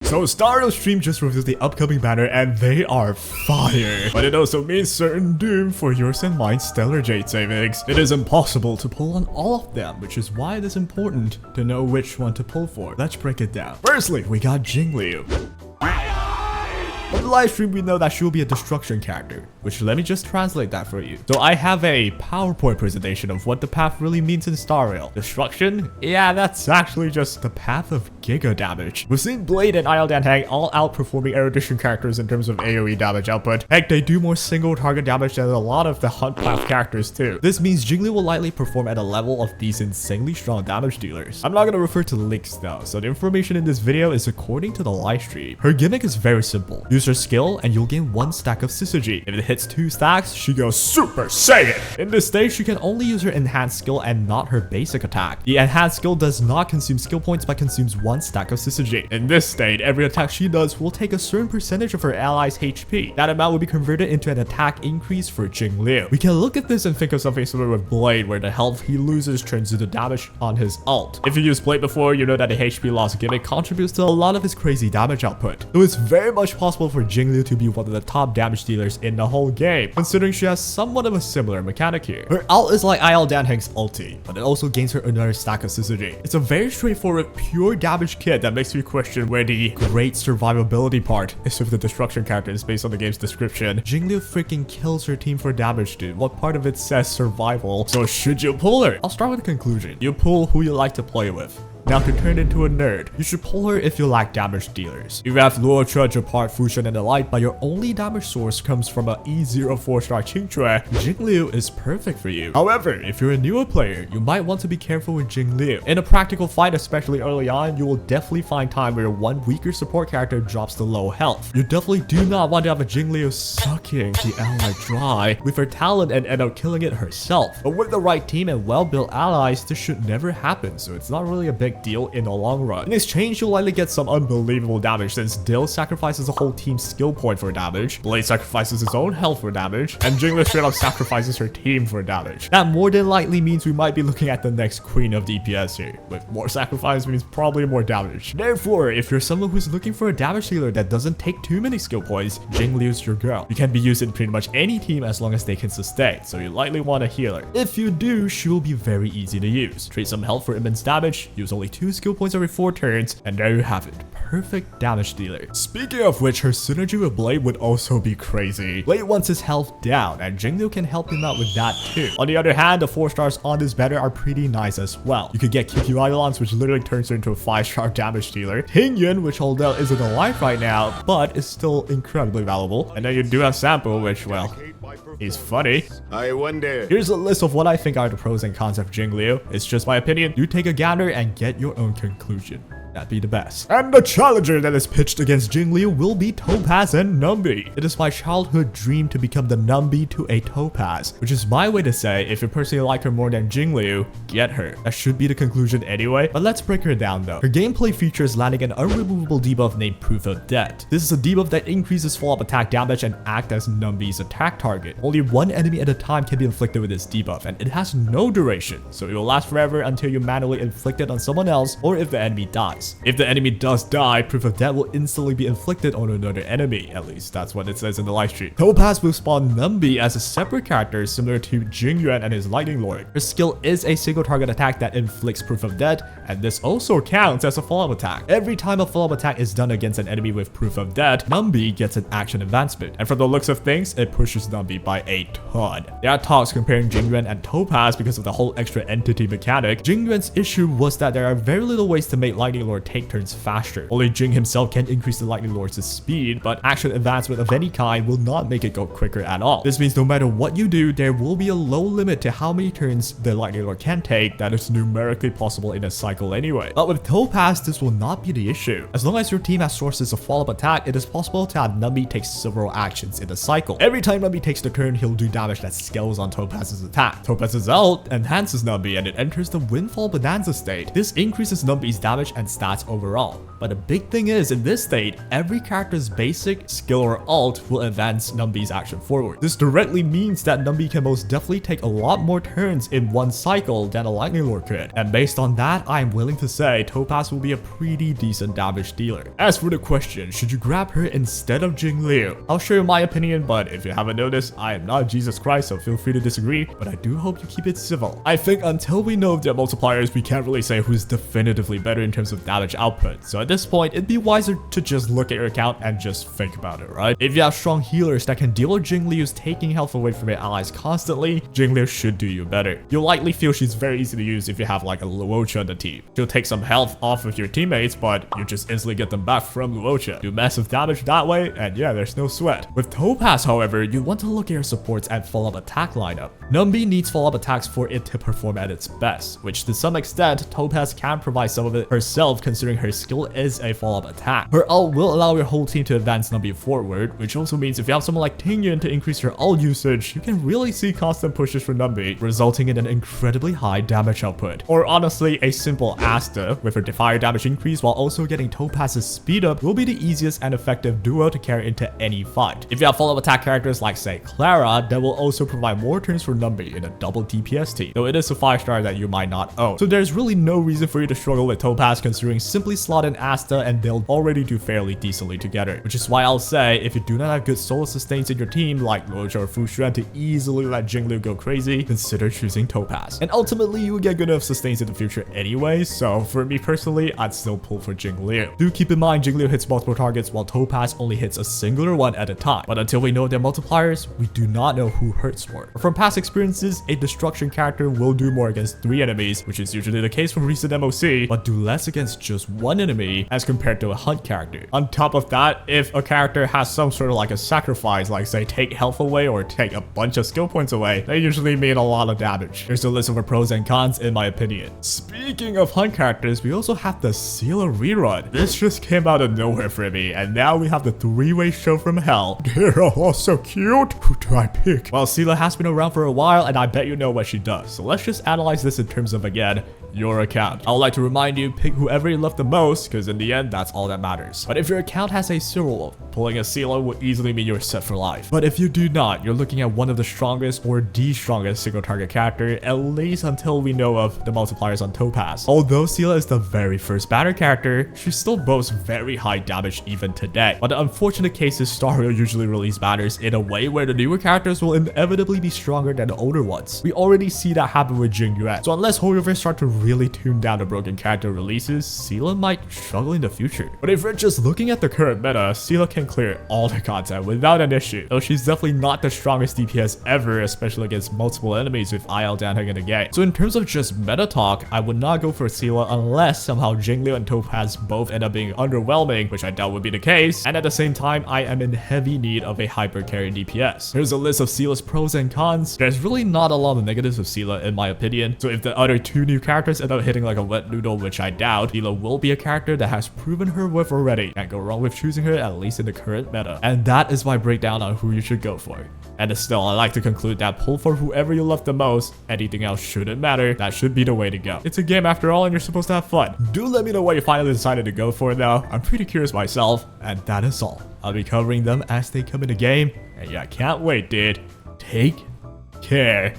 So Stario's stream just revealed the upcoming banner and they are fire. But it also means certain doom for yours and mine stellar jade savings. It is impossible to pull on all of them, which is why it is important to know which one to pull for. Let's break it down. Firstly, we got Jing Liu. On the live stream, we know that she will be a destruction character, which let me just translate that for you. So I have a PowerPoint presentation of what the path really means in Star Rail. Destruction? Yeah, that's actually just the path of giga damage. We've seen Blade and Isle Hang all outperforming Erudition characters in terms of AoE damage output. Heck, they do more single target damage than a lot of the Hunt path characters too. This means Jingliu will likely perform at a level of these insanely strong damage dealers. I'm not gonna refer to leaks though, so the information in this video is according to the live stream. Her gimmick is very simple. Use her skill and you'll gain 1 stack of syzygy. If it hits 2 stacks, she goes Super Saiyan! In this stage, she can only use her enhanced skill and not her basic attack. The enhanced skill does not consume skill points but consumes 1 stack of syzygy. In this state, every attack she does will take a certain percentage of her allies' HP. That amount will be converted into an attack increase for Jing Liu. We can look at this and think of something similar with Blade, where the health he loses turns into damage on his ult. If you used Blade before, you know that the HP loss gimmick contributes to a lot of his crazy damage output. So it's very much possible for Jing Liu to be one of the top damage dealers in the whole game, considering she has somewhat of a similar mechanic here. Her ult is like Isle Hang's ulti, but it also gains her another stack of syzygy. It's a very straightforward, pure damage kit that makes me question where the great survivability part is with the destruction characters based on the game's description. Jingliu freaking kills her team for damage, dude. What part of it says survival? So should you pull her? I'll start with the conclusion. You pull who you like to play with. Now to turn into a nerd, you should pull her if you lack damage dealers. You have Luo, Trudge, Apart, Fushan, and the like, but your only damage source comes from a E0 4-star Qingque, Jingliu is perfect for you. However, if you're a newer player, you might want to be careful with Jingliu. In a practical fight, especially early on, you will definitely find time where one weaker support character drops to low health. You definitely do not want to have a Jingliu sucking the ally dry with her talent and end up killing it herself. But with the right team and well-built allies, this should never happen, so it's not really a big deal in the long run. In exchange, you'll likely get some unbelievable damage since Dill sacrifices a whole team's skill point for damage, Blade sacrifices his own health for damage, and Jingliu straight up sacrifices her team for damage. That more than likely means we might be looking at the next queen of DPS here, with more sacrifice means probably more damage. Therefore, if you're someone who's looking for a damage dealer that doesn't take too many skill points, Jingliu's your girl. You can be used in pretty much any team as long as they can sustain, so you likely want a healer. If you do, she will be very easy to use. Trade some health for immense damage, use only 2 skill points every 4 turns, and there you have it. Perfect damage dealer. Speaking of which, her synergy with Blade would also be crazy. Blade wants his health down, and Jingliu can help him out with that too. On the other hand, the 4 stars on this banner are pretty nice as well. You could get QQ Eidolons, which literally turns her into a 5-star damage dealer. Tingyun, which although isn't alive right now, but is still incredibly valuable. And then you do have Sample, which, well, he's funny. I wonder. Here's a list of what I think are the pros and cons of Jingliu. It's just my opinion. You take a gander and get your own conclusion. That'd be the best. And the challenger that is pitched against Jingliu will be Topaz and Numby. It is my childhood dream to become the Numby to a Topaz, which is my way to say if you personally like her more than Jingliu, get her. That should be the conclusion anyway, but let's break her down though. Her gameplay features landing an unremovable debuff named Proof of Debt. This is a debuff that increases follow-up attack damage and acts as Numby's attack target. Only one enemy at a time can be inflicted with this debuff, and it has no duration, so it will last forever until you manually inflict it on someone else or if the enemy dies. If the enemy does die, Proof of Debt will instantly be inflicted on another enemy. At least that's what it says in the live stream. Topaz will spawn Numby as a separate character similar to Jingyuan and his Lightning Lord. Her skill is a single target attack that inflicts Proof of Debt, and this also counts as a follow-up attack. Every time a follow-up attack is done against an enemy with Proof of Debt, Numby gets an action advancement. And from the looks of things, it pushes Numby by a ton. There are talks comparing Jingyuan and Topaz because of the whole extra entity mechanic. Jingyuan's issue was that there are very little ways to make Lightning Lord take turns faster. Only Jing himself can increase the Lightning Lord's speed, but action advancement of any kind will not make it go quicker at all. This means no matter what you do, there will be a low limit to how many turns the Lightning Lord can take that is numerically possible in a cycle anyway. But with Topaz, this will not be the issue. As long as your team has sources of follow-up attack, it is possible to have Numby take several actions in a cycle. Every time Numby takes the turn, he'll do damage that scales on Topaz's attack. Topaz's ult enhances Numby and it enters the Windfall Bonanza state. This increases Numby's damage and stats overall. But the big thing is, in this state, every character's basic, skill, or ult will advance Numby's action forward. This directly means that Numby can most definitely take a lot more turns in one cycle than a Lightning Lord could. And based on that, I'm willing to say Topaz will be a pretty decent damage dealer. As for the question, should you grab her instead of Jing Liu? I'll show you my opinion, but if you haven't noticed, I am not Jesus Christ, so feel free to disagree, but I do hope you keep it civil. I think until we know their multipliers, we can't really say who's definitively better in terms of damage output. So at this point, it'd be wiser to just look at your account and just think about it, right? If you have strong healers that can deal with Jing Liu's taking health away from your allies constantly, Jing Liu should do you better. You'll likely feel she's very easy to use if you have like a Luocha on the team. She'll take some health off of your teammates, but you just instantly get them back from Luocha. Do massive damage that way, and yeah, there's no sweat. With Topaz, however, you want to look at your supports and follow-up attack lineup. Numby needs follow-up attacks for it to perform at its best, which to some extent, Topaz can provide some of it herself considering her skill is a follow-up attack. Her ult will allow your whole team to advance Numby forward, which also means if you have someone like Tingyun to increase your ult usage, you can really see constant pushes for Numby, resulting in an incredibly high damage output. Or honestly, a simple Asta with her fire damage increase while also getting Topaz's speed up will be the easiest and effective duo to carry into any fight. If you have follow-up attack characters like say Clara, that will also provide more turns for Numby in a double DPS team, though it is a 5-star that you might not own. So there's really no reason for you to struggle with Topaz considering simply slot in Asta and they'll already do fairly decently together, which is why I'll say if you do not have good solo sustains in your team like Luocha or Fu Xuan to easily let Jingliu go crazy, consider choosing Topaz. And ultimately you will get good enough sustains in the future anyway, so for me personally, I'd still pull for Jingliu. Do keep in mind Jingliu hits multiple targets while Topaz only hits a singular one at a time, but until we know their multipliers, we do not know who hurts more. From past experiences, a destruction character will do more against 3 enemies, which is usually the case from recent MOC, but do less against just 1 enemy as compared to a hunt character. On top of that, if a character has some sort of like a sacrifice, like say take health away or take a bunch of skill points away, they usually mean a lot of damage. Here's a list of her pros and cons in my opinion. Speaking of hunt characters, we also have the Seele rerun. This just came out of nowhere for me, and now we have the 3-way show from hell. They're all so cute. Who do I pick? Well, Seele has been around for a while, and I bet you know what she does. So let's just analyze this in terms of, again, your account. I would like to remind you, pick whoever you love the most, because in the end, that's all that matters. But if your account has a Seele, pulling a Seele will easily mean you're set for life. But if you do not, you're looking at one of the strongest or the strongest single target character, at least until we know of the multipliers on Topaz. Although Seele is the very first banner character, she still boasts very high damage even today. But the unfortunate case is Star will usually release banners in a way where the newer characters will inevitably be stronger than the older ones. We already see that happen with Jing Liu. So unless hoyoverse start to really tune down the broken character releases, Seele might struggle in the future. But if we're just looking at the current meta, Seele can clear all the content without an issue, though she's definitely not the strongest DPS ever, especially against multiple enemies with IL down in the game. So in terms of just meta talk, I would not go for Seele unless somehow Jingliu and Topaz both end up being underwhelming, which I doubt would be the case, and at the same time, I am in heavy need of a hyper carry DPS. Here's a list of Seele's pros and cons. There's really not a lot of negatives of Seele in my opinion, so if the other 2 new characters end up hitting like a wet noodle, which I doubt, Seele will be a character that has proven her worth already. Can't go wrong with choosing her, at least in the current meta. And that is my breakdown on who you should go for. And still, I like to conclude that pull for whoever you love the most. Anything else shouldn't matter. That should be the way to go. It's a game after all, and you're supposed to have fun. Do let me know what you finally decided to go for though. I'm pretty curious myself, and that is all. I'll be covering them as they come in the game, and yeah, I can't wait, dude. Take care.